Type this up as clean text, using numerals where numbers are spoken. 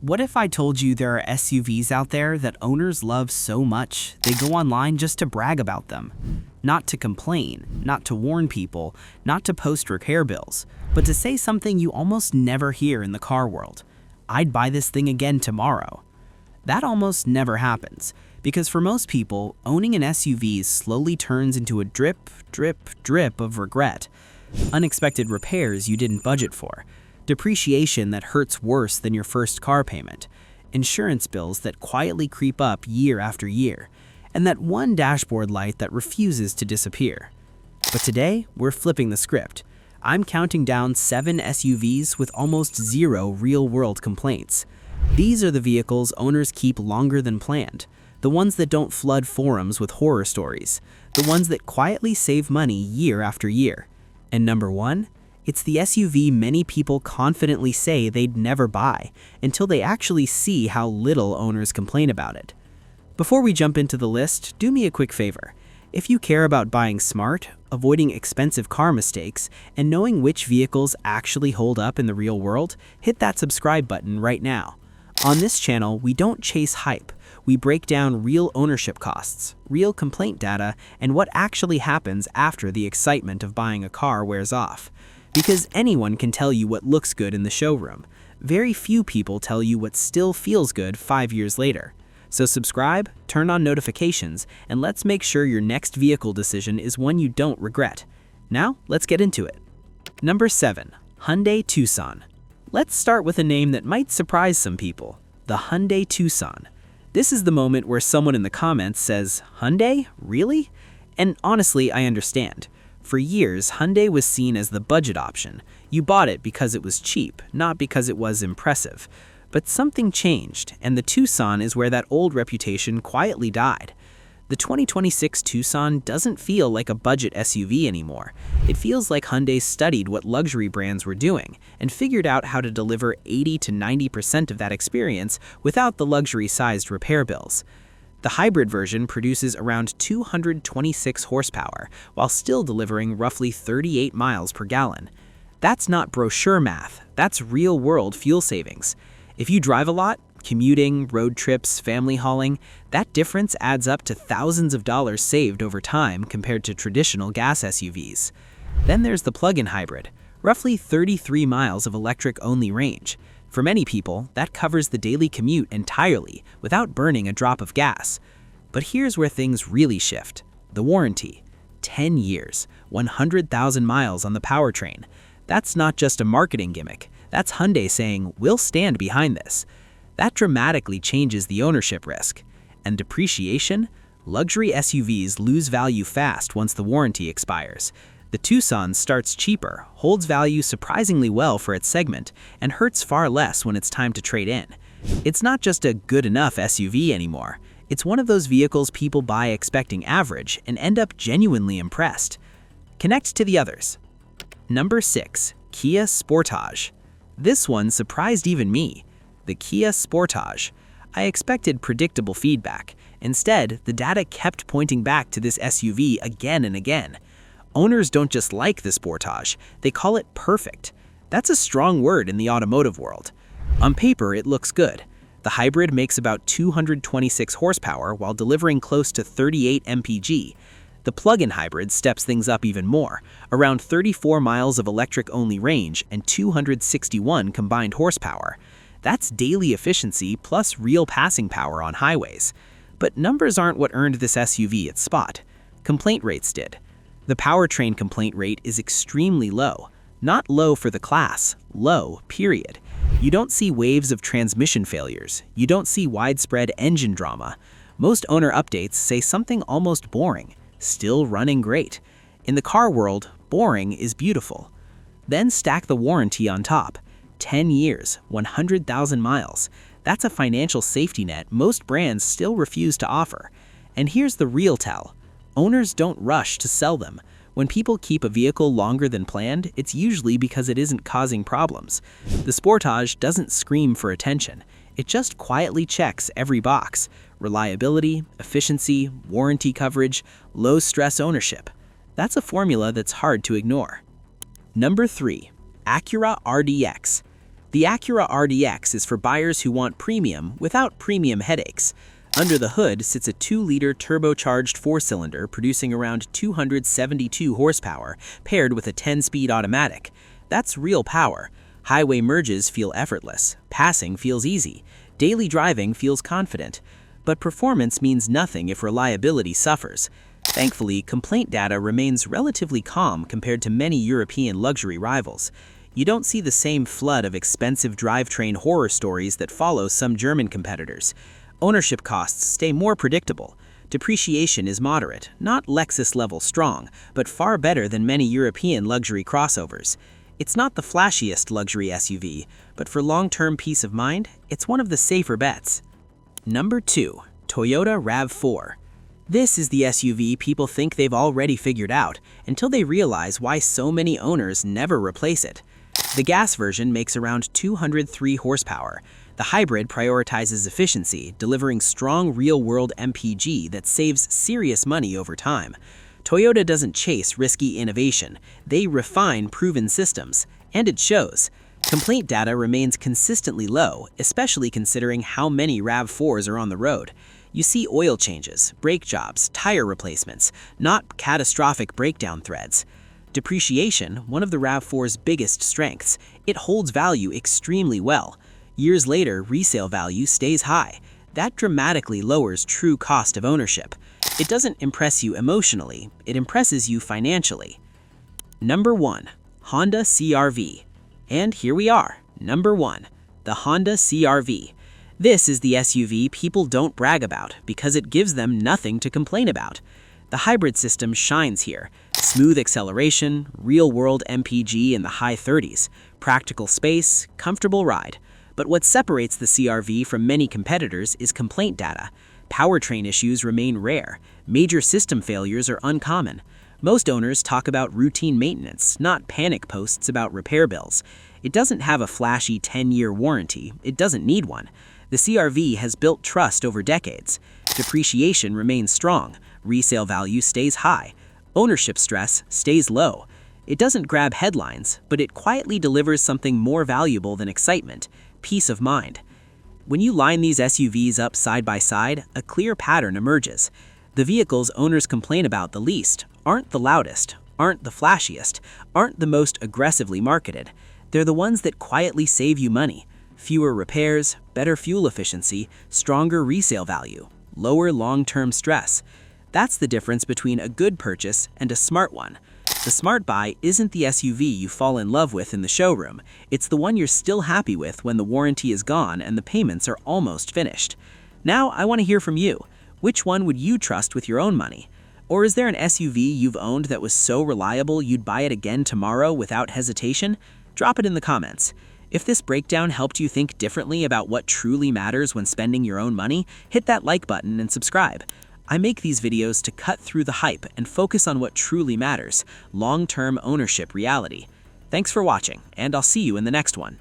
What if I told you there are SUVs out there that owners love so much they go online just to brag about them? Not to complain, not to warn people, not to post repair bills, but to say something you almost never hear in the car world. I'd buy this thing again tomorrow. That almost never happens, because for most people, owning an SUV slowly turns into a drip, drip, drip of regret. Unexpected repairs you didn't budget for, depreciation that hurts worse than your first car payment, insurance bills that quietly creep up year after year, and that one dashboard light that refuses to disappear. But today, we're flipping the script. I'm counting down 7 SUVs with almost 0 real-world complaints. These are the vehicles owners keep longer than planned, the ones that don't flood forums with horror stories, the ones that quietly save money year after year. And number 1? It's the SUV many people confidently say they'd never buy until they actually see how little owners complain about it. Before we jump into the list, do me a quick favor. If you care about buying smart, avoiding expensive car mistakes, and knowing which vehicles actually hold up in the real world, hit that subscribe button right now. On this channel, we don't chase hype. We break down real ownership costs, real complaint data, and what actually happens after the excitement of buying a car wears off. Because anyone can tell you what looks good in the showroom. Very few people tell you what still feels good 5 years later. So subscribe, turn on notifications, and let's make sure your next vehicle decision is one you don't regret. Now, let's get into it. Number 7. Hyundai Tucson. Let's start with a name that might surprise some people, the Hyundai Tucson. This is the moment where someone in the comments says, "Hyundai? Really?" And honestly, I understand. For years, Hyundai was seen as the budget option. You bought it because it was cheap, not because it was impressive. But something changed, and the Tucson is where that old reputation quietly died. The 2026 Tucson doesn't feel like a budget SUV anymore. It feels like Hyundai studied what luxury brands were doing and figured out how to deliver 80 to 90% of that experience without the luxury-sized repair bills. The hybrid version produces around 226 horsepower while still delivering roughly 38 miles per gallon. That's not brochure math, that's real-world fuel savings. If you drive a lot, commuting, road trips, family hauling, that difference adds up to thousands of dollars saved over time compared to traditional gas SUVs. Then there's the plug-in hybrid, roughly 33 miles of electric-only range. For many people, that covers the daily commute entirely without burning a drop of gas. But here's where things really shift. The warranty. 10 years, 100,000 miles on the powertrain. That's not just a marketing gimmick. That's Hyundai saying, "We'll stand behind this." That dramatically changes the ownership risk. And depreciation? Luxury SUVs lose value fast once the warranty expires. The Tucson starts cheaper, holds value surprisingly well for its segment, and hurts far less when it's time to trade in. It's not just a good enough SUV anymore. It's one of those vehicles people buy expecting average and end up genuinely impressed. Connect to the others. Number 6. Kia Sportage. This one surprised even me. The Kia Sportage. I expected predictable feedback. Instead, the data kept pointing back to this SUV again and again. Owners don't just like the Sportage, they call it perfect. That's a strong word in the automotive world. On paper, it looks good. The hybrid makes about 226 horsepower while delivering close to 38 mpg. The plug-in hybrid steps things up even more, around 34 miles of electric-only range and 261 combined horsepower. That's daily efficiency plus real passing power on highways. But numbers aren't what earned this SUV its spot. Complaint rates did. The powertrain complaint rate is extremely low. Not low for the class, low, period. You don't see waves of transmission failures. You don't see widespread engine drama. Most owner updates say something almost boring, still running great. In the car world, boring is beautiful. Then stack the warranty on top. 10 years, 100,000 miles. That's a financial safety net most brands still refuse to offer. And here's the real tell. Owners don't rush to sell them. When people keep a vehicle longer than planned, it's usually because it isn't causing problems. The Sportage doesn't scream for attention. It just quietly checks every box. Reliability, efficiency, warranty coverage, low-stress ownership. That's a formula that's hard to ignore. Number 3. Acura RDX. The Acura RDX is for buyers who want premium without premium headaches. Under the hood sits a 2-liter turbocharged 4-cylinder producing around 272 horsepower, paired with a 10-speed automatic. That's real power. Highway merges feel effortless, passing feels easy, daily driving feels confident. But performance means nothing if reliability suffers. Thankfully, complaint data remains relatively calm compared to many European luxury rivals. You don't see the same flood of expensive drivetrain horror stories that follow some German competitors. Ownership costs stay more predictable. Depreciation is moderate, not Lexus-level strong, but far better than many European luxury crossovers. It's not the flashiest luxury SUV, but for long-term peace of mind, it's one of the safer bets. Number 2. Toyota RAV4. This is the SUV people think they've already figured out, until they realize why so many owners never replace it. The gas version makes around 203 horsepower. The hybrid prioritizes efficiency, delivering strong real-world MPG that saves serious money over time. Toyota doesn't chase risky innovation, they refine proven systems, and it shows. Complaint data remains consistently low, especially considering how many RAV4s are on the road. You see oil changes, brake jobs, tire replacements, not catastrophic breakdown threads. Depreciation, one of the RAV4's biggest strengths, it holds value extremely well. Years later, resale value stays high. That dramatically lowers true cost of ownership. It doesn't impress you emotionally, it impresses you financially. Number 1. Honda CR-V. And here we are, number 1, the Honda CR-V. This is the SUV people don't brag about because it gives them nothing to complain about. The hybrid system shines here. Smooth acceleration, real-world MPG in the high 30s, practical space, comfortable ride. But what separates the CR-V from many competitors is complaint data. Powertrain issues remain rare. Major system failures are uncommon. Most owners talk about routine maintenance, not panic posts about repair bills. It doesn't have a flashy 10-year warranty. It doesn't need one. The CR-V has built trust over decades. Depreciation remains strong. Resale value stays high. Ownership stress stays low. It doesn't grab headlines, but it quietly delivers something more valuable than excitement: peace of mind. When you line these SUVs up side by side, a clear pattern emerges. The vehicles owners complain about the least aren't the loudest, aren't the flashiest, aren't the most aggressively marketed. They're the ones that quietly save you money. Fewer repairs, better fuel efficiency, stronger resale value, lower long-term stress. That's the difference between a good purchase and a smart one. The smart buy isn't the SUV you fall in love with in the showroom. It's the one you're still happy with when the warranty is gone and the payments are almost finished. Now I want to hear from you. Which one would you trust with your own money? Or is there an SUV you've owned that was so reliable you'd buy it again tomorrow without hesitation? Drop it in the comments. If this breakdown helped you think differently about what truly matters when spending your own money, hit that like button and subscribe. I make these videos to cut through the hype and focus on what truly matters: long-term ownership reality. Thanks for watching, and I'll see you in the next one.